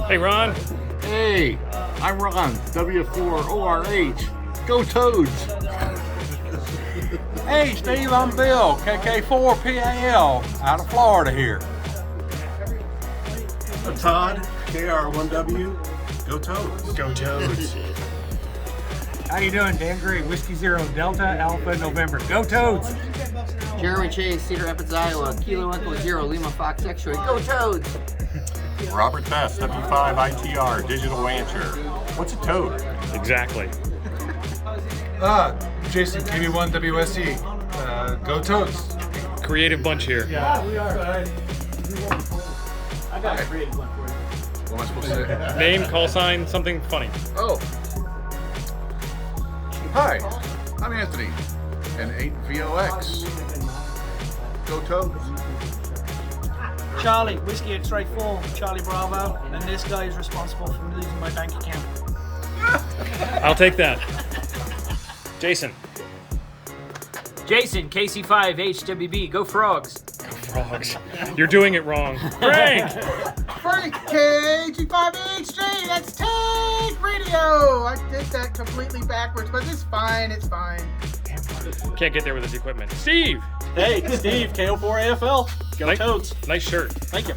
Hey, Ron. Hey, I'm Ron, W4ORH. Go Toads! Hey, Steve, I'm Bill, KK4PAL, out of Florida here. I'm Todd, KR1W. Go Toads. Go Toads. How you doing, Dan Gray? Whiskey Zero Delta Alpha November. Go Toads! Jeremy Chase, Cedar Rapids, Iowa. Kilo Echo Zero Lima Fox X-Ray. Go Toads! Robert Best, W5ITR, Digital Rancher. What's a toad? Exactly. Jason, KB1WSE. Go Toads. Creative bunch here. Yeah, we are. I got a creative one for you. What am I supposed to say? Name, call sign, something funny. Oh. Hi, I'm Anthony, and 8VOX. Go Toads. Charlie, Whiskey X-Ray 4, Charlie Bravo, and this guy is responsible for losing my bank account. I'll take that. Jason. Jason, KC5HWB, go Frogs. Frogs. You're doing it wrong. Frank! Frank, KG5HJ, that's Tank Radio! I did that completely backwards, but it's fine, it's fine. Can't get there with his equipment. Steve! Hey, Steve, KO4AFL. Go Toads. Nice shirt. Thank you.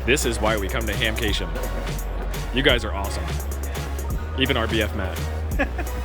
This is why we come to Hamcation. You guys are awesome. Even our BF Matt.